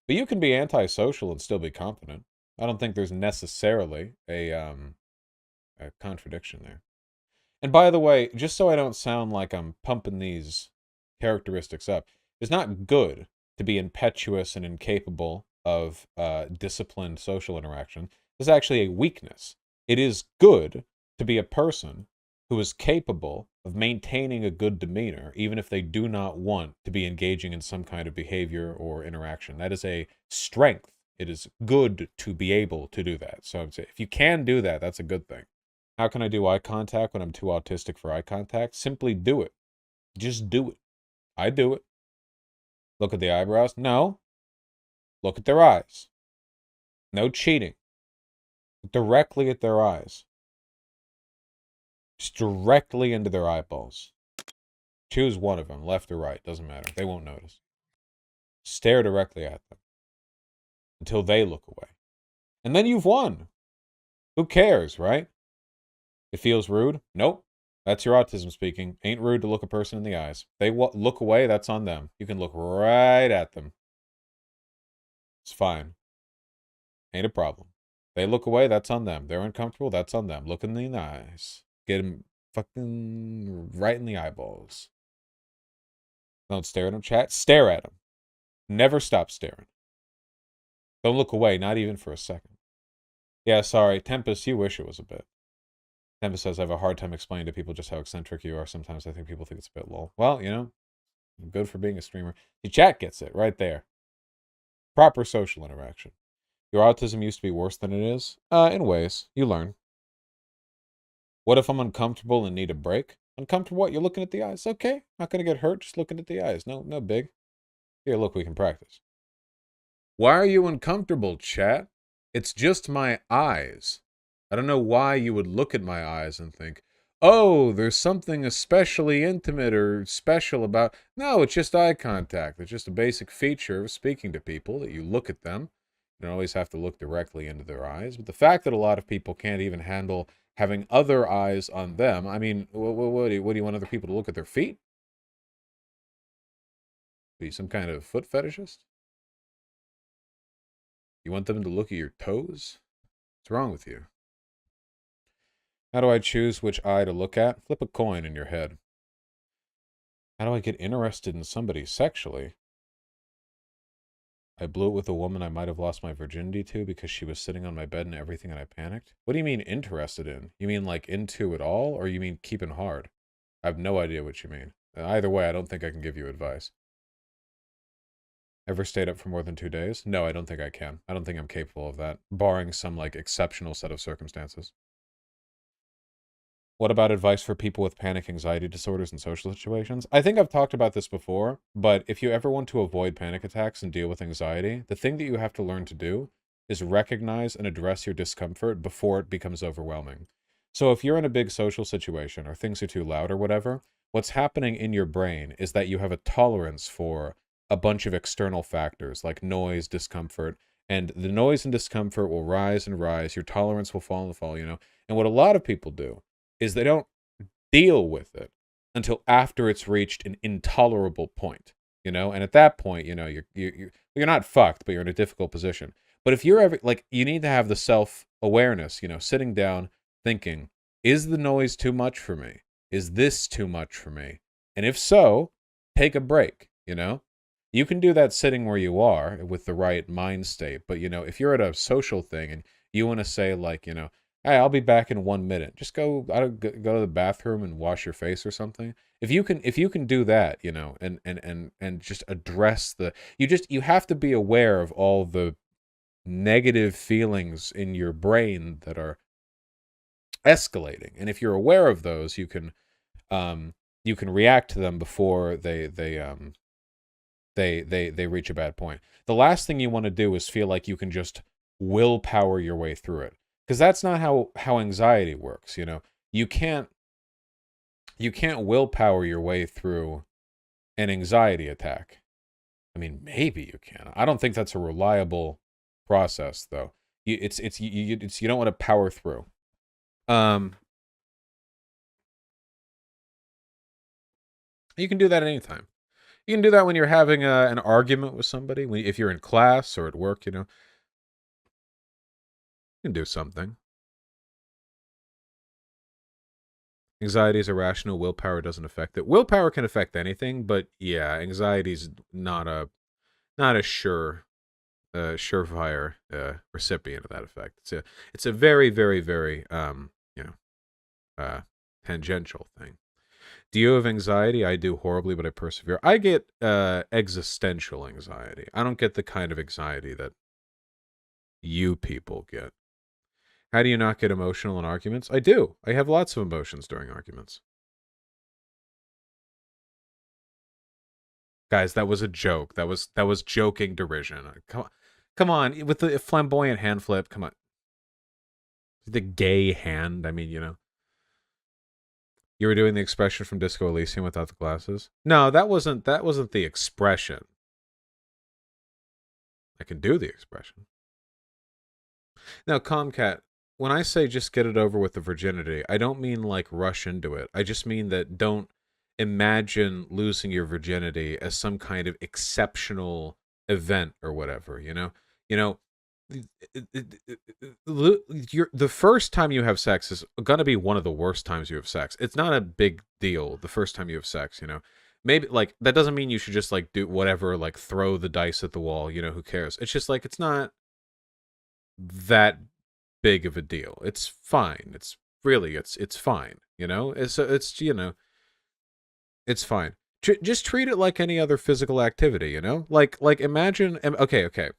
But you can be antisocial and still be confident. I don't think there's necessarily a contradiction there. And by the way, just so I don't sound like I'm pumping these characteristics up, it's not good to be impetuous and incapable of disciplined social interaction. It's actually a weakness. It is good to be a person who is capable of maintaining a good demeanor, even if they do not want to be engaging in some kind of behavior or interaction. That is a strength. It is good to be able to do that. So if you can do that, that's a good thing. How can I do eye contact when I'm too autistic for eye contact? Simply do it. Just do it. I do it. Look at the eyebrows. No. Look at their eyes. No cheating. Directly at their eyes. Just directly into their eyeballs. Choose one of them, left or right. Doesn't matter. They won't notice. Stare directly at them until they look away. And then you've won. Who cares, right? It feels rude? Nope. That's your autism speaking. Ain't rude to look a person in the eyes. They look away, that's on them. You can look right at them. It's fine. Ain't a problem. They look away, that's on them. They're uncomfortable, that's on them. Look in the eyes. Get them fucking right in the eyeballs. Don't stare at them, chat. Stare at them. Never stop staring. Don't look away, not even for a second. Yeah, sorry. Tempest, you wish it was a bit. Tempest says, I have a hard time explaining to people just how eccentric you are. Sometimes I think people think it's a bit lol. Well, you know, good for being a streamer. The chat gets it right there. Proper social interaction. Your autism used to be worse than it is? In ways. You learn. What if I'm uncomfortable and need a break? Uncomfortable what? You're looking at the eyes. Okay. Not going to get hurt. Just looking at the eyes. No big. Here, look, we can practice. Why are you uncomfortable, chat? It's just my eyes. I don't know why you would look at my eyes and think, oh, there's something especially intimate or special about... No, it's just eye contact. It's just a basic feature of speaking to people, that you look at them. You don't always have to look directly into their eyes. But the fact that a lot of people can't even handle having other eyes on them, I mean, what do you want other people to look at their feet? Be some kind of foot fetishist? You want them to look at your toes? What's wrong with you? How do I choose which eye to look at? Flip a coin in your head. How do I get interested in somebody sexually? I blew it with a woman I might have lost my virginity to because she was sitting on my bed and everything and I panicked. What do you mean interested in? You mean like into it all, or you mean keeping hard? I have no idea what you mean. Either way, I don't think I can give you advice. Ever stayed up for more than 2 days? No, I don't think I can. I don't think I'm capable of that, barring some like exceptional set of circumstances. What about advice for people with panic anxiety disorders in social situations? I think I've talked about this before, but if you ever want to avoid panic attacks and deal with anxiety, the thing that you have to learn to do is recognize and address your discomfort before it becomes overwhelming. So if you're in a big social situation or things are too loud or whatever, what's happening in your brain is that you have a tolerance for a bunch of external factors like noise, discomfort, and the noise and discomfort will rise and rise. Your tolerance will fall and fall, you know. And what a lot of people do is they don't deal with it until after it's reached an intolerable point, you know? And at that point, you know, you're not fucked, but you're in a difficult position. But if you're ever like, you need to have the self-awareness, you know, sitting down thinking, is the noise too much for me? Is this too much for me? And if so, take a break, you know? You can do that sitting where you are with the right mind state. But, you know, if you're at a social thing and you want to say like, you know, hey, I'll be back in 1 minute. Just go, go to the bathroom and wash your face or something. If you can do that, you know, and just address you have to be aware of all the negative feelings in your brain that are escalating. And if you're aware of those, you can react to them before they reach a bad point. The last thing you want to do is feel like you can just willpower your way through it, because that's not how anxiety works. You know, you can't willpower your way through an anxiety attack. I mean, maybe you can. I don't think that's a reliable process, though. You don't want to power through. You can do that at any time. You can do that when you're having an argument with somebody. If you're in class or at work, you know, you can do something. Anxiety is irrational. Willpower doesn't affect it. Willpower can affect anything, but yeah, anxiety is not a surefire recipient of that effect. It's a very, very, very you know, tangential thing. Do you have anxiety? I do horribly, but I persevere. I get existential anxiety. I don't get the kind of anxiety that you people get. How do you not get emotional in arguments? I do. I have lots of emotions during arguments. Guys, that was a joke. That was joking derision. Come on, with the flamboyant hand flip. Come on, the gay hand. I mean, you know, you were doing the expression from Disco Elysium without the glasses. No, that wasn't the expression. I can do the expression. Now, Comcat, when I say just get it over with the virginity, I don't mean like rush into it. I just mean that don't imagine losing your virginity as some kind of exceptional event or whatever, you know? You know, the first time you have sex is going to be one of the worst times you have sex. It's not a big deal the first time you have sex, you know? Maybe like that doesn't mean you should just like do whatever, like throw the dice at the wall, you know, who cares? It's just like it's not that big of a deal. It's fine. It's really it's fine, you know? It's you know, it's fine. Just treat it like any other physical activity, you know? Like imagine okay.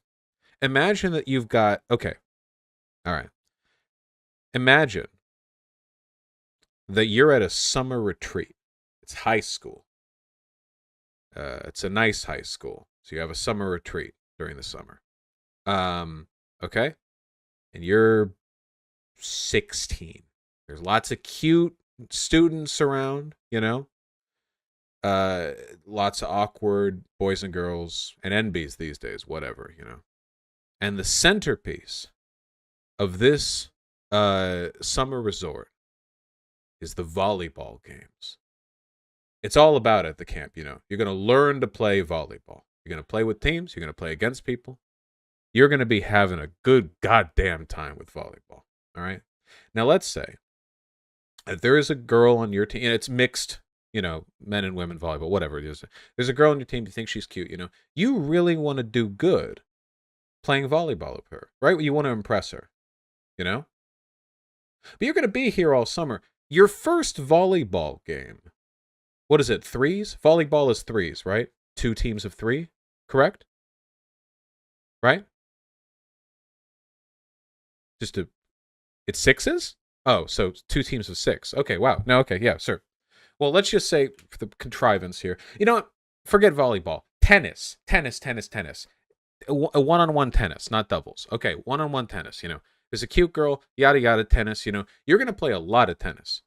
Imagine that you've got okay. All right. Imagine that you're at a summer retreat. It's high school. It's a nice high school. So you have a summer retreat during the summer. Okay? And you're 16. There's lots of cute students around, you know? Lots of awkward boys and girls and NBs these days, whatever, you know. And the centerpiece of this summer resort is the volleyball games. It's all about it at the camp, you know. You're going to learn to play volleyball. You're going to play with teams. You're going to play against people. You're going to be having a good goddamn time with volleyball. All right. Now, let's say if there is a girl on your team, and it's mixed, you know, men and women volleyball, whatever it is. There's a girl on your team, you think she's cute, you know. You really want to do good playing volleyball with her, right? You want to impress her, you know. But you're going to be here all summer. Your first volleyball game, what is it, threes? Volleyball is threes, right? 2 teams of 3, correct? Right? It's sixes? Oh, so 2 teams of 6. Okay, wow. No, okay, yeah, sure. Well, let's just say for the contrivance here. You know what? Forget volleyball. Tennis. A one-on-one tennis, not doubles. Okay, one-on-one tennis, you know. There's a cute girl, yada yada tennis, you know. You're going to play a lot of tennis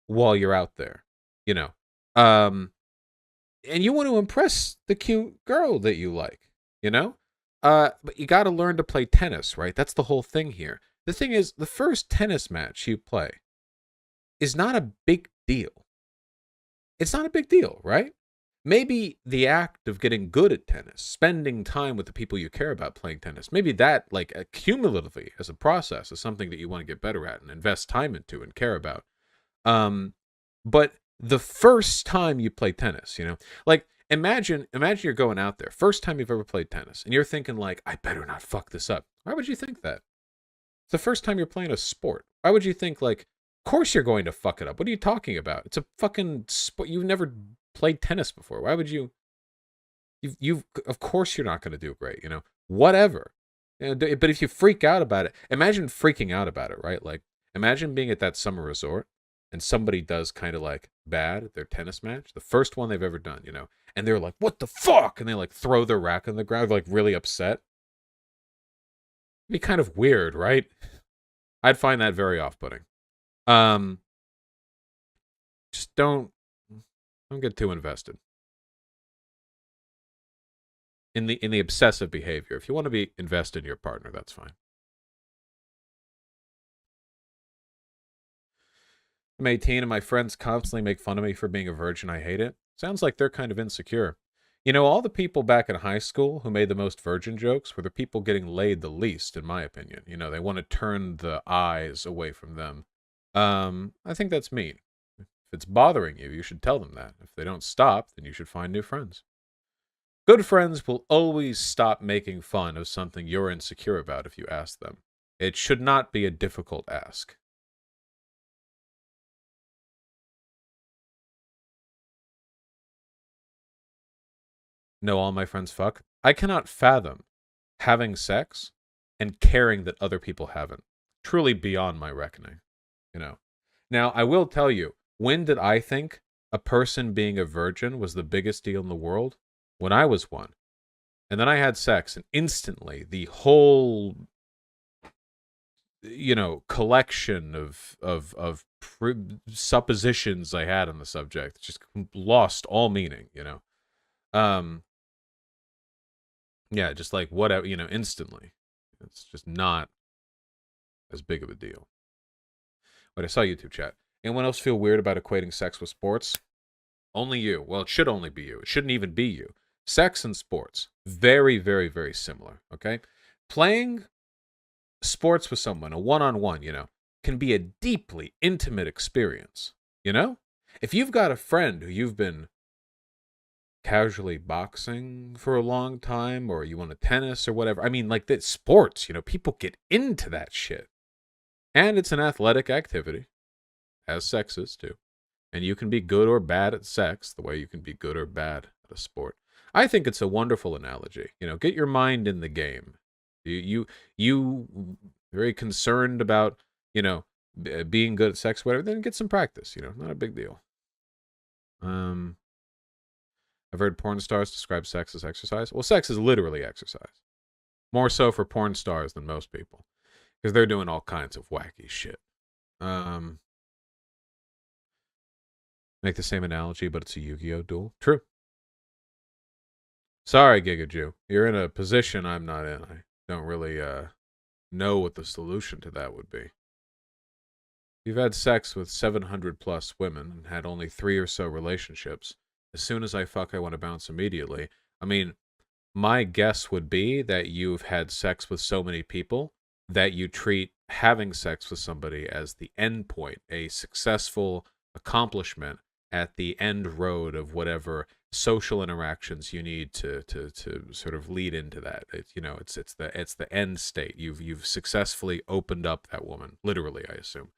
while you're out there, you know. And you want to impress the cute girl that you like, you know? But you got to learn to play tennis, right? That's the whole thing here. The thing is, the first tennis match you play is not a big deal. It's not a big deal, right? Maybe the act of getting good at tennis, spending time with the people you care about playing tennis, maybe that, like, cumulatively as a process is something that you want to get better at and invest time into and care about. But the first time you play tennis, you know, like, imagine you're going out there, first time you've ever played tennis, and you're thinking, like, I better not fuck this up. Why would you think that? It's the first time you're playing a sport. Why would you think, like, of course you're going to fuck it up? What are you talking about? It's a fucking sport. You've never played tennis before. Why would you? You've of course you're not going to do great. You know, whatever. You know, but if you freak out about it, imagine freaking out about it, right? Like, imagine being at that summer resort and somebody does kind of like bad at their tennis match, the first one they've ever done, you know, and they're like, "What the fuck?" and they like throw their racket on the ground, like really upset. It'd be kind of weird, right? I'd find that very off-putting. Just don't get too invested in the obsessive behavior. If you want to be invested in your partner, that's fine. I'm 18 and my friends constantly make fun of me for being a virgin. I hate it. Sounds like they're kind of insecure. You know, all the people back in high school who made the most virgin jokes were the people getting laid the least, in my opinion. You know, they want to turn the eyes away from them. I think that's mean. If it's bothering you, you should tell them that. If they don't stop, then you should find new friends. Good friends will always stop making fun of something you're insecure about if you ask them. It should not be a difficult ask. No, all my friends fuck. I cannot fathom having sex and caring that other people haven't. Truly beyond my reckoning, you know. Now, I will tell you, when did I think a person being a virgin was the biggest deal in the world? When I was one. And then I had sex, and instantly the whole, you know, collection of suppositions I had on the subject just lost all meaning, you know. Um, yeah, just like whatever, you know, instantly. It's just not as big of a deal. But I saw YouTube chat. Anyone else feel weird about equating sex with sports? Only you. Well, it should only be you. It shouldn't even be you. Sex and sports, very, very, very similar, okay? Playing sports with someone, a one-on-one, you know, can be a deeply intimate experience, you know? If you've got a friend who you've been casually boxing for a long time, or you want to tennis or whatever, I mean, like, that sports, you know, people get into that shit. And it's an athletic activity, as sex is too. And you can be good or bad at sex the way you can be good or bad at a sport. I think it's a wonderful analogy. You know, get your mind in the game. You very concerned about, you know, being good at sex, whatever, then get some practice, you know, not a big deal. I've heard porn stars describe sex as exercise. Well, sex is literally exercise. More so for porn stars than most people. Because they're doing all kinds of wacky shit. Make the same analogy, but it's a Yu-Gi-Oh! Duel. True. Sorry, Giga Jew. You're in a position I'm not in. I don't really know what the solution to that would be. You've had sex with 700 plus women and had only 3 or so relationships. As soon as I fuck, I want to bounce immediately. I mean, my guess would be that you've had sex with so many people that you treat having sex with somebody as the end point, a successful accomplishment at the end road of whatever social interactions you need to sort of lead into that. You know, it's the end state. You've successfully opened up that woman, literally, I assume.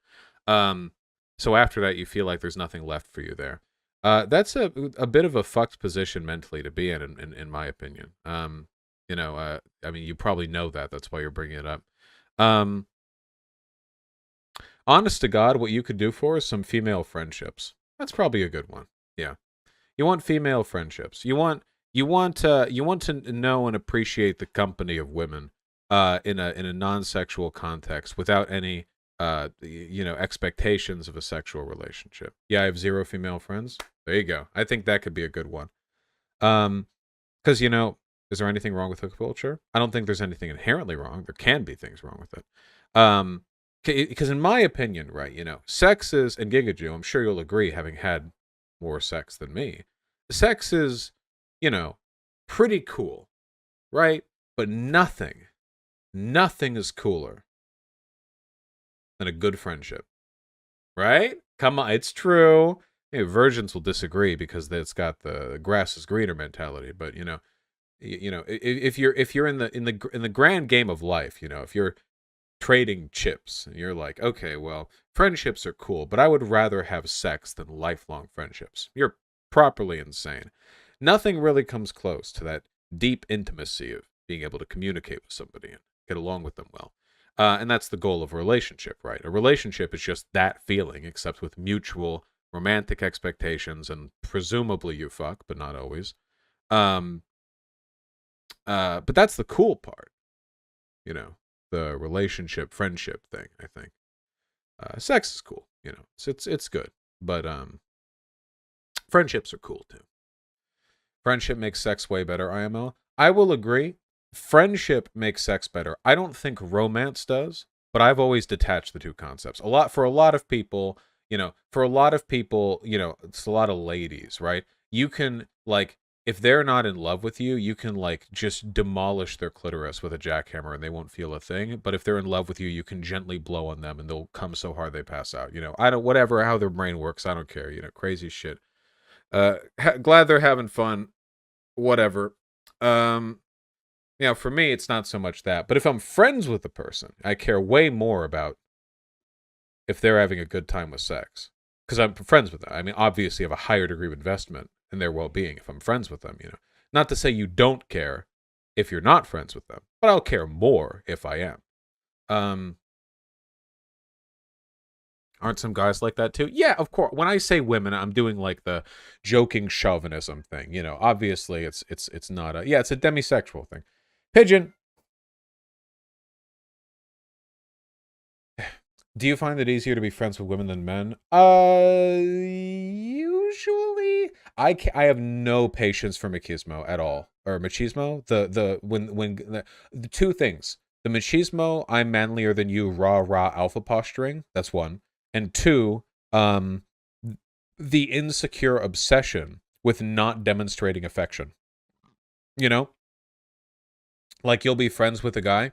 So after that, you feel like there's nothing left for you there. That's a bit of a fucked position mentally to be in my opinion. You know, I mean, you probably know that. That's why you're bringing it up. Honest to God, what you could do for is some female friendships. That's probably a good one. Yeah. You want female friendships. You want to know and appreciate the company of women in a non-sexual context without any you know, expectations of a sexual relationship. Yeah, I have 0 female friends. There you go. I think that could be a good one. Because, you know, is there anything wrong with hook culture? I don't think there's anything inherently wrong. There can be things wrong with it. Because in my opinion, right, you know, sex is, and Giga Jew, I'm sure you'll agree, having had more sex than me, sex is, you know, pretty cool, right? But nothing is cooler than a good friendship, right? Come on, it's true. Hey, virgins will disagree because it's got the grass is greener mentality. But you know, if you're in the grand game of life, you know, if you're trading chips and you're like, okay, well, friendships are cool, but I would rather have sex than lifelong friendships. You're properly insane. Nothing really comes close to that deep intimacy of being able to communicate with somebody and get along with them well. And that's the goal of a relationship, right? A relationship is just that feeling, except with mutual romantic expectations, and presumably you fuck, but not always. But that's the cool part, you know, the relationship, friendship thing, I think. Sex is cool, you know, it's good, but friendships are cool too. Friendship makes sex way better, IMO. I will agree. Friendship makes sex better. I don't think romance does, but I've always detached the two concepts. For a lot of people, you know, it's a lot of ladies, right? You can like if they're not in love with you, you can like just demolish their clitoris with a jackhammer and they won't feel a thing. But if they're in love with you, you can gently blow on them and they'll come so hard they pass out. You know, I don't, whatever, how their brain works, I don't care. You know, crazy shit. Glad they're having fun. Whatever. You know, for me, it's not so much that. But if I'm friends with the person, I care way more about if they're having a good time with sex. Because I'm friends with them. I mean, obviously, I have a higher degree of investment in their well-being if I'm friends with them, you know. Not to say you don't care if you're not friends with them, but I'll care more if I am. Aren't some guys like that too? Yeah, of course. When I say women, I'm doing like the joking chauvinism thing. You know, obviously it's not a, yeah, it's a demisexual thing. Pigeon, do you find it easier to be friends with women than men? Usually I have no patience for machismo at all. Or machismo? The two things. The machismo, I'm manlier than you, rah rah alpha posturing. That's one. And two, um the insecure obsession with not demonstrating affection. You know? Like you'll be friends with a guy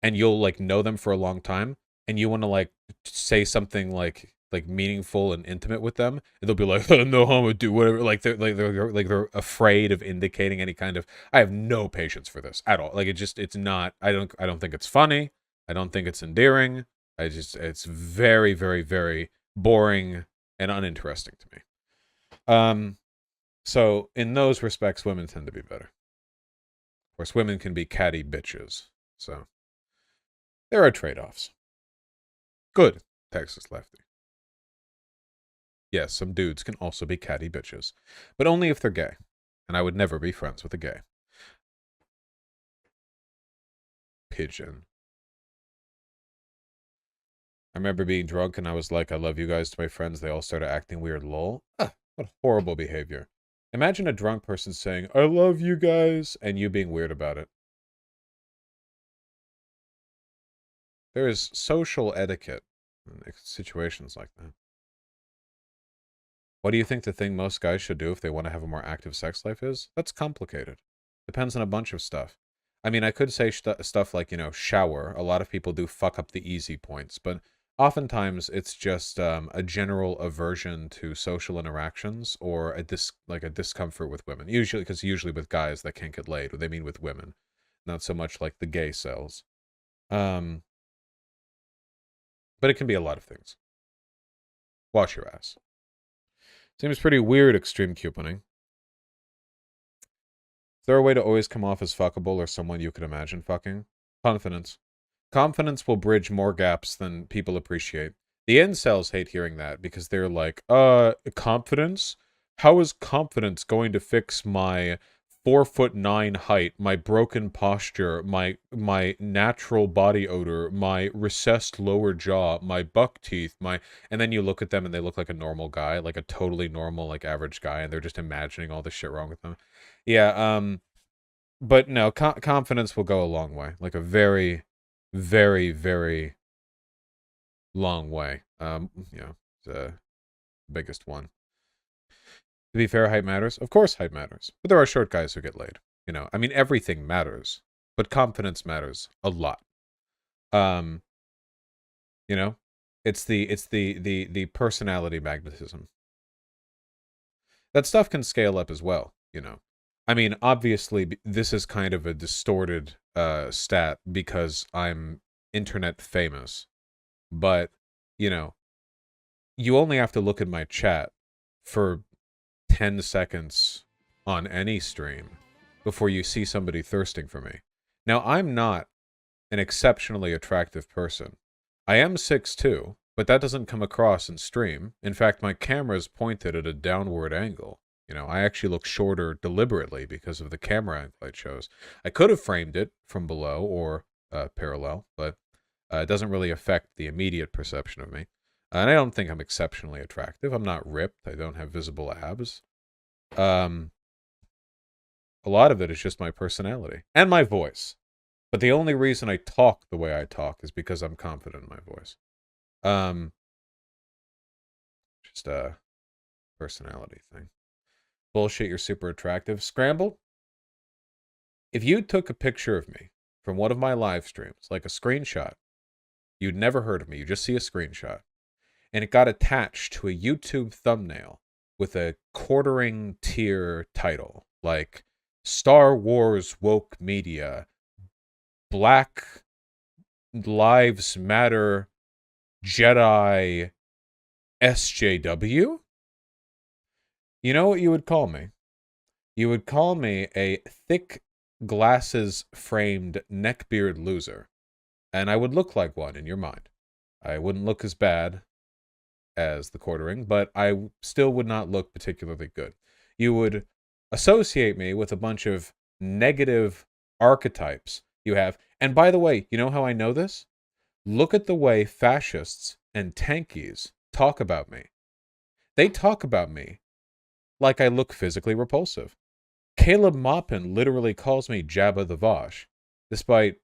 and you'll like know them for a long time and you want to like say something like meaningful and intimate with them, and they'll be like, oh, no homo, do whatever. They're afraid of indicating any kind of. I have no patience for this at all. Like it's not. I don't think it's funny. I don't think it's endearing. It's very very very boring and uninteresting to me. So in those respects, women tend to be better. Of course, women can be catty bitches. So there are trade-offs. Good, Texas Lefty. Yes, some dudes can also be catty bitches, but only if they're gay. And I would never be friends with a gay. Pigeon. I remember being drunk and I was like, I love you guys to my friends. They all started acting weird, lol. What horrible behavior. Imagine a drunk person saying, I love you guys, and you being weird about it. There is social etiquette in situations like that. What do you think the thing most guys should do if they want to have a more active sex life is? That's complicated. Depends on a bunch of stuff. I mean, I could say stuff like, you know, shower. A lot of people do fuck up the easy points, but oftentimes it's just a general aversion to social interactions or a discomfort with women. Usually with guys that can't get laid, or they mean with women, not so much like the gay cells. But it can be a lot of things. Wash your ass. Seems pretty weird, extreme couponing. Is there a way to always come off as fuckable or someone you could imagine fucking? Confidence. Confidence will bridge more gaps than people appreciate. The incels hate hearing that because they're like, confidence? How is confidence going to fix my 4'9" height, my broken posture, my natural body odor, my recessed lower jaw, my buck teeth, and then you look at them and they look like a normal guy, like a totally normal, like average guy, and they're just imagining all the shit wrong with them. Yeah, but no, confidence will go a long way, like a very, very, very long way. You know, the biggest one. To be fair, height matters. Of course height matters. But there are short guys who get laid. You know, I mean, everything matters. But confidence matters a lot. You know? It's the personality magnetism. That stuff can scale up as well, you know. I mean, obviously, this is kind of a distorted stat because I'm internet famous. But, you know, you only have to look at my chat for 10 seconds on any stream before you see somebody thirsting for me. Now, I'm not an exceptionally attractive person. I am 6'2", but that doesn't come across in stream. In fact, my camera is pointed at a downward angle. You know, I actually look shorter deliberately because of the camera angle I chose. I could have framed it from below or parallel, but it doesn't really affect the immediate perception of me. And I don't think I'm exceptionally attractive. I'm not ripped. I don't have visible abs. A lot of it is just my personality and my voice. But the only reason I talk the way I talk is because I'm confident in my voice. Just a personality thing. Bullshit, you're super attractive. Scramble, if you took a picture of me from one of my live streams, like a screenshot, you'd never heard of me, you just see a screenshot, and it got attached to a YouTube thumbnail with a quartering tier title, like Star Wars Woke Media, Black Lives Matter, Jedi, SJW, you know what you would call me? You would call me a thick glasses framed neckbeard loser. And I would look like one in your mind. I wouldn't look as bad as the quartering, but I still would not look particularly good. You would associate me with a bunch of negative archetypes you have. And by the way, you know how I know this? Look at the way fascists and tankies talk about me. They talk about me like I look physically repulsive. Caleb Maupin literally calls me Jabba the Vaush, despite,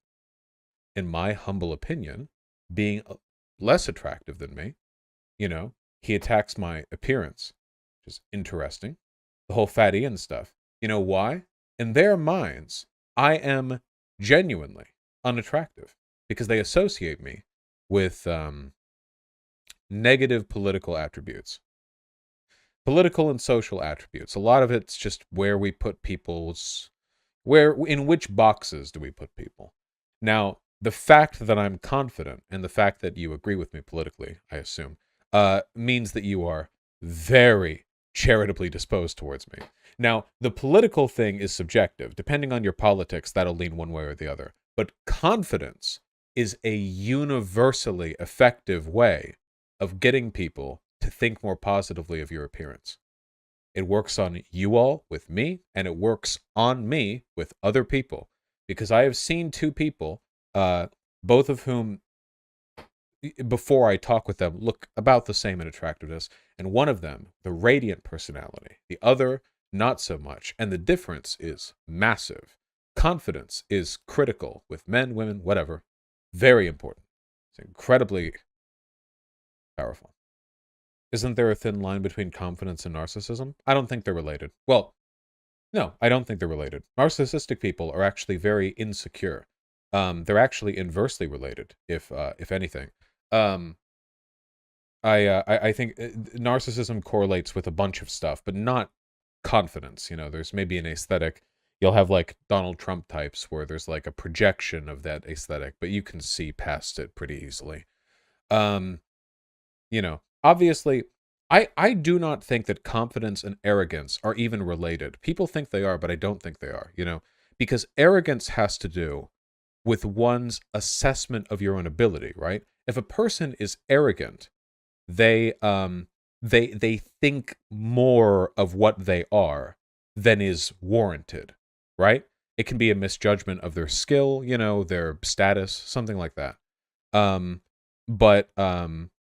in my humble opinion, being less attractive than me. You know, he attacks my appearance, which is interesting. The whole Fat Ian stuff. You know why? In their minds, I am genuinely unattractive because they associate me with negative political attributes. Political and social attributes. A lot of it's just where we put in which boxes do we put people? Now, the fact that I'm confident and the fact that you agree with me politically, I assume, means that you are very charitably disposed towards me. Now, the political thing is subjective. Depending on your politics, that'll lean one way or the other. But confidence is a universally effective way of getting people to think more positively of your appearance. It works on you all with me, and it works on me with other people. Because I have seen two people, both of whom, before I talk with them, look about the same in attractiveness. And one of them, the radiant personality. The other, not so much. And the difference is massive. Confidence is critical with men, women, whatever. Very important. It's incredibly powerful. Isn't there a thin line between confidence and narcissism? I don't think they're related. Well, no, I don't think they're related. Narcissistic people are actually very insecure. They're actually inversely related, if anything. I think narcissism correlates with a bunch of stuff, but not confidence. You know, there's maybe an aesthetic. You'll have like Donald Trump types where there's like a projection of that aesthetic, but you can see past it pretty easily. You know, obviously, I do not think that confidence and arrogance are even related. People think they are, but I don't think they are, you know, because arrogance has to do with one's assessment of your own ability, right? If a person is arrogant, they think more of what they are than is warranted, right? It can be a misjudgment of their skill, you know, their status, something like that. But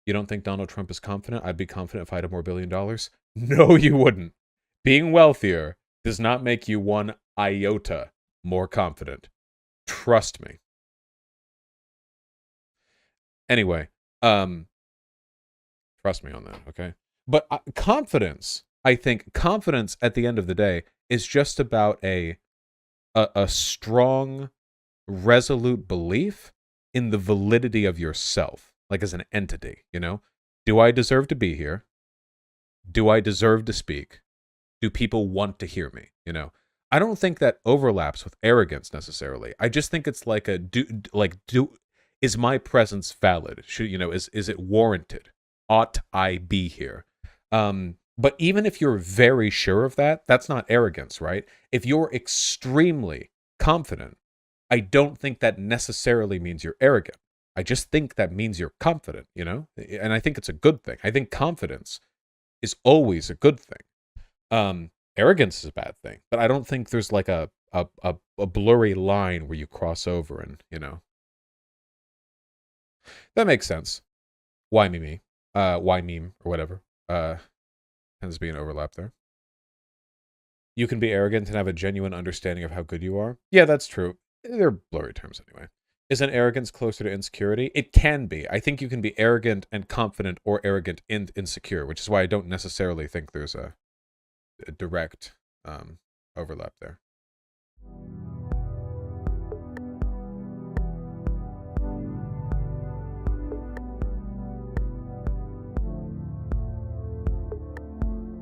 you don't think Donald Trump is confident? I'd be confident if I had more $1 billion. No, you wouldn't. Being wealthier does not make you one iota more confident. Trust me. Anyway, trust me on that, okay? But confidence, I think confidence at the end of the day is just about a strong, resolute belief in the validity of yourself, like as an entity, you know? Do I deserve to be here? Do I deserve to speak? Do people want to hear me, you know? I don't think that overlaps with arrogance necessarily. I just think it's like is my presence valid? Should, you know, is it warranted? Ought I be here? But even if you're very sure of that, that's not arrogance, right? If you're extremely confident, I don't think that necessarily means you're arrogant. I just think that means you're confident, you know? And I think it's a good thing. I think confidence is always a good thing. Arrogance is a bad thing, but I don't think there's like a blurry line where you cross over and, you know. That makes sense. Why me? Why meme or whatever. Tends to be an overlap there. You can be arrogant and have a genuine understanding of how good you are. Yeah, that's true. They're blurry terms anyway. Isn't arrogance closer to insecurity? It can be. I think you can be arrogant and confident or arrogant and insecure, which is why I don't necessarily think there's direct overlap there.